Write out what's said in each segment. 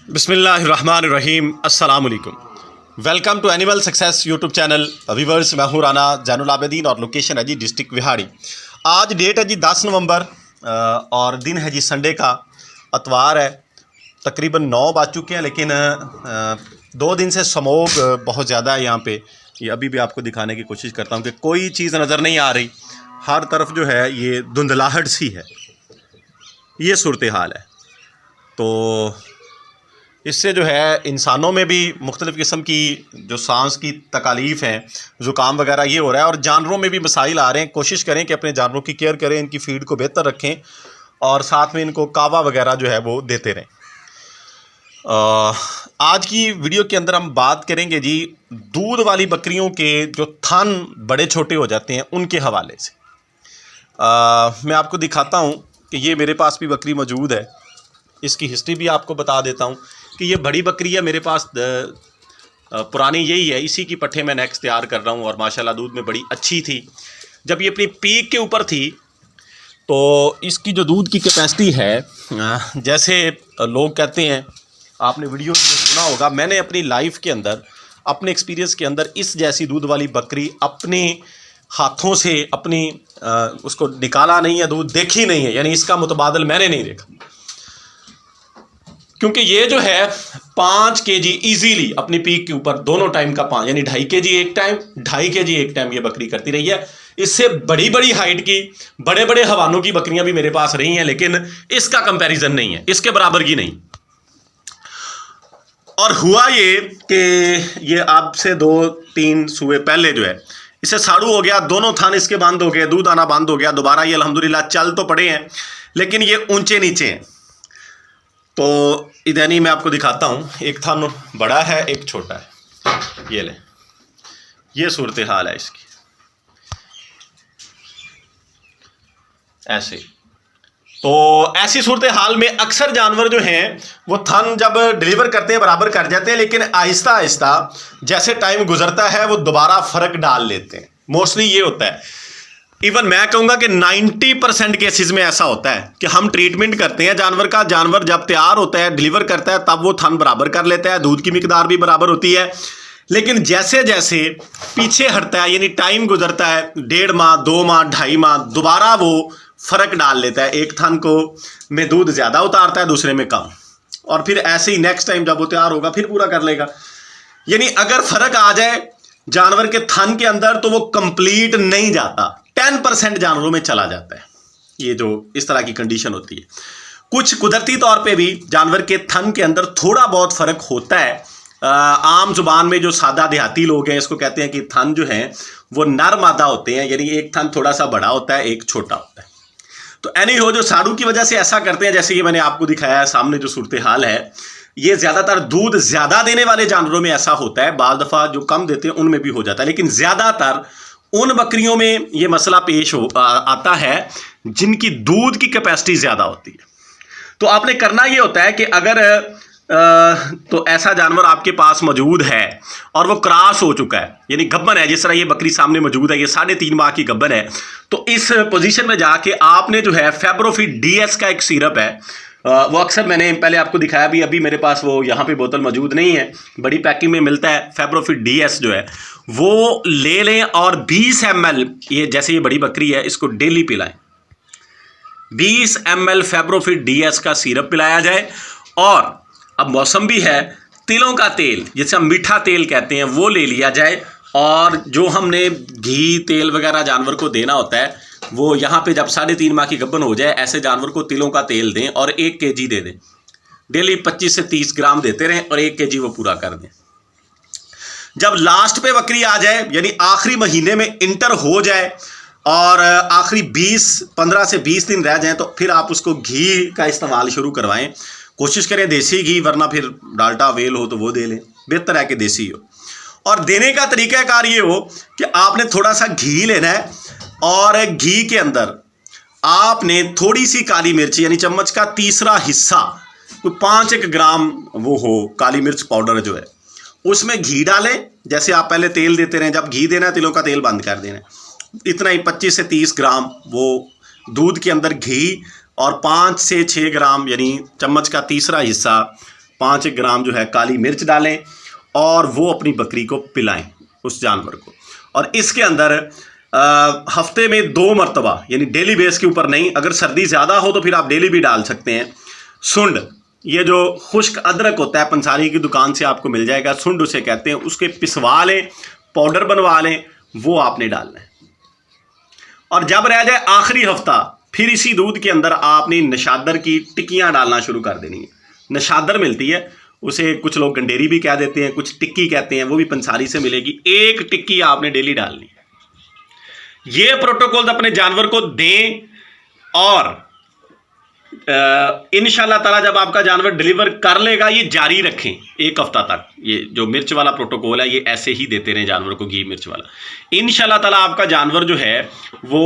बिस्मिल्लाहिर्रहमानिर्रहीम अस्सलाम वालेकुम। Welcome to animal success YouTube channel. Viewers, मैं हूँ राना जैनुल आबिदीन और लोकेशन है जी डिस्ट्रिक्ट विहाड़ी। आज डेट है जी 10 नवंबर और दिन है जी संडे का, अतवार है। तकरीबन 9 बज चुके हैं, लेकिन 2 दिन से स्मोक बहुत ज़्यादा है यहाँ पे। ये अभी भी आपको दिखाने की कोशिश करता हूँ कि कोई चीज़ नज़र नहीं आ रही, हर तरफ जो है ये धुंधलाहट सी है, ये सूरत हाल है। तो इससे जो है इंसानों में भी मुख्तलिफ़ किस्म की जो सांस की तकालीफ़ हैं, ज़ुकाम वगैरह ये हो रहा है, और जानवरों में भी मसाइल आ रहे हैं। कोशिश करें कि अपने जानवरों की केयर करें, इनकी फ़ीड को बेहतर रखें और साथ में इनको कावा वगैरह जो है वो देते रहें। आज की वीडियो के अंदर हम बात करेंगे जी दूध वाली बकरियों के जो थन बड़े छोटे हो जाते हैं उनके हवाले से। मैं आपको दिखाता हूँ कि ये मेरे पास भी बकरी मौजूद है। इसकी हिस्ट्री भी आपको बता देता हूँ कि ये बड़ी बकरी है मेरे पास, पुरानी यही है, इसी की पट्ठे मैं नेक्स्ट तैयार कर रहा हूँ और माशाल्लाह दूध में बड़ी अच्छी थी। जब ये अपनी पीक के ऊपर थी तो इसकी जो दूध की कैपेसिटी है, जैसे लोग कहते हैं, आपने वीडियो में सुना होगा, मैंने अपनी लाइफ के अंदर, अपने एक्सपीरियंस के अंदर इस जैसी दूध वाली बकरी अपने हाथों से अपनी उसको निकाला नहीं है, दूध देखी नहीं है, यानी इसका मुतबादल मैंने नहीं देखा। क्योंकि ये जो है 5 kg ईजीली अपनी पीक के ऊपर दोनों टाइम का 5 यानी 2.5 kg एक टाइम, 2.5 kg एक टाइम ये बकरी करती रही है। इससे बड़ी बड़ी हाइट की, बड़े बड़े हवानों की बकरियां भी मेरे पास रही हैं, लेकिन इसका कंपैरिजन नहीं है, इसके बराबर की नहीं। और हुआ ये कि ये अब से 2-3 सुबह पहले जो है इसे साड़ू हो गया, दोनों थान इसके बंद हो गए, दूध आना बंद हो गया। दोबारा ये अल्हम्दुलिल्लाह चल तो पड़े हैं, लेकिन ये ऊंचे नीचे हैं। तो इधर ही मैं आपको दिखाता हूँ, एक थान बड़ा है, एक छोटा है। ये ले, ये सूरत हाल है इसकी। ऐसे तो ऐसी सूरत हाल में अक्सर जानवर जो हैं वो थन जब डिलीवर करते हैं बराबर कर जाते हैं, लेकिन आहिस्ता आहिस्ता जैसे टाइम गुजरता है वो दोबारा फ़र्क डाल लेते हैं। मोस्टली ये होता है, इवन मैं कहूँगा कि 90% केसेस में ऐसा होता है कि हम ट्रीटमेंट करते हैं जानवर का, जानवर जब तैयार होता है, डिलीवर करता है, तब वो थन बराबर कर लेता है, दूध की मिकदार भी बराबर होती है। लेकिन जैसे जैसे पीछे हटता है, यानी टाइम गुजरता है, 1.5 माह, 2 माह, 2.5 माह, दोबारा वो फ़र्क डाल लेता है। एक थन को में दूध ज़्यादा उतारता है, दूसरे में कम, और फिर ऐसे ही नेक्स्ट टाइम जब वो तैयार होगा फिर पूरा कर लेगा। यानी अगर फ़र्क आ जाए जानवर के थन के अंदर तो वो कंप्लीट नहीं जाता, 10% जानवरों में चला जाता है। ये जो इस तरह की कंडीशन होती है, कुछ कुदरती तौर पे भी जानवर के थन के अंदर थोड़ा बहुत फ़र्क होता है। आम जुबान में जो सादा देहाती लोग हैं इसको कहते हैं कि थन जो हैं वो नर मादा होते हैं, यानी एक थन थोड़ा सा बड़ा होता है, एक छोटा होता है। तो एनी हो, जो साड़ू की वजह से ऐसा करते हैं, जैसे ये मैंने आपको दिखाया है सामने जो सूरत हाल है, ये ज़्यादातर दूध ज़्यादा देने वाले जानवरों में ऐसा होता है। बाज़ दफ़ा जो कम देते हैं उनमें भी हो जाता है, लेकिन ज़्यादातर उन बकरियों में ये मसला पेश आता है जिनकी दूध की कैपेसिटी ज़्यादा होती है। तो आपने करना ये होता है कि अगर तो ऐसा जानवर आपके पास मौजूद है और वो क्रॉस हो चुका है, यानी गब्बन है, जिस तरह ये बकरी सामने मौजूद है, ये 3.5 माह की गब्बन है, तो इस पोजीशन में जाके आपने जो है फेब्रोफिट DS का एक सिरप है, वो अक्सर मैंने पहले आपको दिखाया भी, अभी मेरे पास वो यहाँ पे बोतल मौजूद नहीं है, बड़ी पैकिंग में मिलता है। फेब्रोफिट DS जो है वो ले लें और 20 ml, ये जैसे ये बड़ी बकरी है इसको डेली पिलाएं। 20 ml फेब्रोफिट DS का सिरप पिलाया जाए। और अब मौसम भी है, तिलों का तेल, जिसे हम मीठा तेल कहते हैं, वो ले लिया जाए। और जो हमने घी तेल वगैरह जानवर को देना होता है, वो यहाँ पे जब 3.5 माह की गब्बन हो जाए, ऐसे जानवर को तिलों का तेल दें और 1 kg दे दें। डेली 25 से 30 ग्राम देते रहें और 1 kg वो पूरा कर दें। जब लास्ट पे बकरी आ जाए, यानी आखिरी महीने में इंटर हो जाए और आखिरी 15 से 20 दिन रह जाएं, तो फिर आप उसको घी का इस्तेमाल शुरू करवाएं। कोशिश करें देसी घी, वरना फिर डाल्डा वेल हो तो वो दे लें, बेहतर है कि देसी हो। और देने का तरीक़ाकार ये हो कि आपने थोड़ा सा घी लेना है और घी के अंदर आपने थोड़ी सी काली मिर्च, यानी चम्मच का 1/3 हिस्सा, कोई 5-1 ग्राम वो हो काली मिर्च पाउडर जो है, उसमें घी डालें। जैसे आप पहले तेल देते रहें, जब घी देना है तिलों का तेल बंद कर देना है। इतना ही 25 से 30 ग्राम वो दूध के अंदर घी और 5 से 6 ग्राम यानी चम्मच का 1/3 हिस्सा 5 ग्राम जो है काली मिर्च डालें और वो अपनी बकरी को पिलाएं, उस जानवर को। और इसके अंदर हफ्ते में 2 मरतबा, यानी डेली बेस के ऊपर नहीं, अगर सर्दी ज़्यादा हो तो फिर आप डेली भी डाल सकते हैं, सुंड, ये जो खुश्क अदरक होता है पंसारी की दुकान से आपको मिल जाएगा, सुंड उसे कहते हैं, उसके पिसवा लें, पाउडर बनवा लें, वो आपने डालना है। और जब रह जाए आखिरी हफ्ता, फिर इसी दूध के अंदर आपने नशादर की टिक्कियाँ डालना शुरू कर देनी है। नशादर मिलती है, उसे कुछ लोग गंडेरी भी कह देते हैं, कुछ टिक्की कहते हैं, वो भी पंसारी से मिलेगी। 1 टिक्की आपने डेली डालनी है। ये प्रोटोकॉल अपने जानवर को दें और इंशाल्लाह ताला जब आपका जानवर डिलीवर कर लेगा, ये जारी रखें 1 हफ्ता तक। ये जो मिर्च वाला प्रोटोकॉल है, ये ऐसे ही देते रहें जानवर को, घी मिर्च वाला। इंशाल्लाह ताला आपका जानवर जो है वो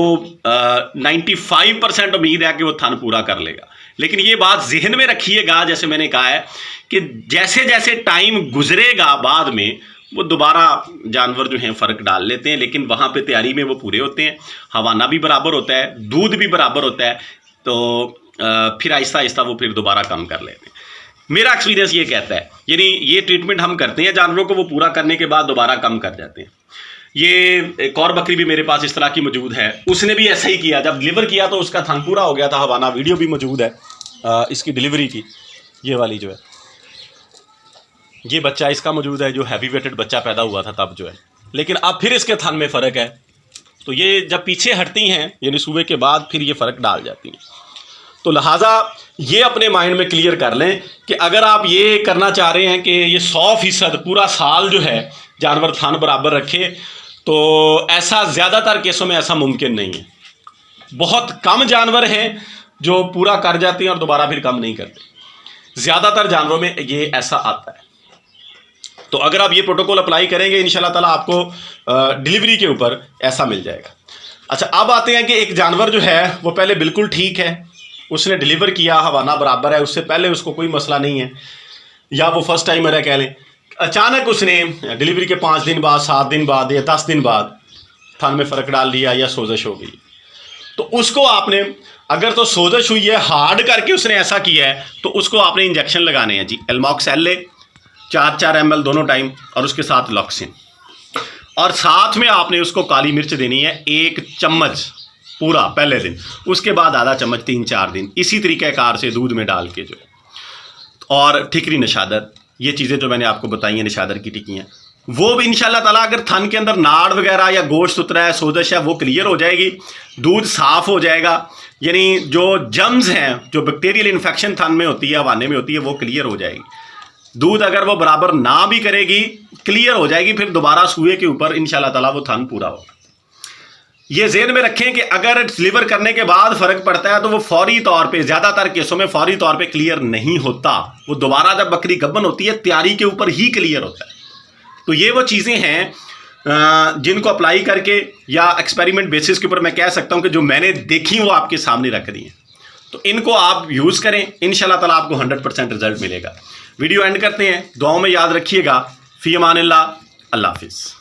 95% उम्मीद है कि वो थन पूरा कर लेगा। लेकिन ये बात जहन में रखिएगा, जैसे मैंने कहा है कि जैसे जैसे टाइम गुजरेगा बाद में वो दोबारा जानवर जो हैं फ़र्क डाल लेते हैं, लेकिन वहाँ पे तैयारी में वो पूरे होते हैं, हवाना भी बराबर होता है, दूध भी बराबर होता है, तो फिर आहिस्ता आहिस्ता वो फिर दोबारा कम कर लेते हैं। मेरा एक्सपीरियंस ये कहता है, यानी ये ट्रीटमेंट हम करते हैं जानवरों को, वो पूरा करने के बाद दोबारा कम कर जाते हैं। ये एक और बकरी भी मेरे पास इस तरह की मौजूद है, उसने भी ऐसा ही किया। जब डिलीवर किया तो उसका थन पूरा हो गया था, हवाना वीडियो भी मौजूद है इसकी डिलीवरी की। ये वाली जो है, ये बच्चा इसका मौजूद है, जो हैवी वेटेड बच्चा पैदा हुआ था तब जो है। लेकिन अब फिर इसके थन में फ़र्क है, तो ये जब पीछे हटती हैं, यानी सुबह के बाद, फिर ये फ़र्क डाल जाती हैं। तो लिहाजा ये अपने माइंड में क्लियर कर लें कि अगर आप ये करना चाह रहे हैं कि ये 100% पूरा साल जो है जानवर थन बराबर रखे, तो ऐसा ज़्यादातर केसों में ऐसा मुमकिन नहीं है। बहुत कम जानवर हैं जो पूरा कर जाते हैं और दोबारा फिर कम नहीं करते। ज़्यादातर जानवरों में ये ऐसा आता है। तो अगर आप ये प्रोटोकॉल अप्लाई करेंगे, इंशाल्लाह ताला आपको डिलीवरी के ऊपर ऐसा मिल जाएगा। अच्छा, अब आते हैं कि एक जानवर जो है वो पहले बिल्कुल ठीक है, उसने डिलीवर किया, हवाना बराबर है, उससे पहले उसको कोई मसला नहीं है, या वो फर्स्ट टाइमर है कह लें, अचानक उसने डिलीवरी के 5 दिन बाद, 7 दिन बाद या 10 दिन बाद थन में फ़र्क डाल लिया या सोजश हो गई, तो उसको आपने, अगर तो सोजश हुई है हार्ड करके उसने ऐसा किया है, तो उसको आपने इंजेक्शन लगाने हैं जी। एलमॉक्स एल 4 ml दोनों टाइम, और उसके साथ लॉक्सिन, और साथ में आपने उसको काली मिर्च देनी है 1 चम्मच पूरा पहले दिन, उसके बाद आधा चम्मच 3-4 दिन, इसी तरीक़ेकार से दूध में डाल के जो है। और ठिकरी नशादर, ये चीज़ें जो मैंने आपको बताई हैं, नशादर की टिक्कियाँ, वो भी इंशाल्लाह ताला अगर थन के अंदर नाड़ वगैरह या गोश्त उतरा है, सोजश है, वो क्लियर हो जाएगी, दूध साफ़ हो जाएगा, यानी जो जम्स हैं, जो बैक्टीरियल इन्फेक्शन थन में होती है, हवाने में होती है, वो क्लियर हो जाएगी। दूध अगर वो बराबर ना भी करेगी, क्लियर हो जाएगी, फिर दोबारा सूए के ऊपर इंशाल्लाह ताला वो थन पूरा होगा। ये ज़हन में रखें कि अगर डिलीवर करने के बाद फ़र्क पड़ता है तो वो फौरी तौर पे, ज़्यादातर केसों में फौरी तौर पे क्लियर नहीं होता, वो दोबारा जब बकरी गब्बन होती है तैयारी के ऊपर ही क्लियर होता है। तो ये वो चीज़ें हैं जिनको अप्लाई करके या एक्सपेरिमेंट बेसिस के ऊपर मैं कह सकता हूँ कि जो मैंने देखी वो आपके सामने रख दी हैं, तो इनको आप यूज़ करें, इंशाल्लाह ताला आपको 100% रिजल्ट मिलेगा। वीडियो एंड करते हैं, दुआओं में याद रखिएगा। फ़ी अमानिल्लाह, अल्लाह हाफ़िज़।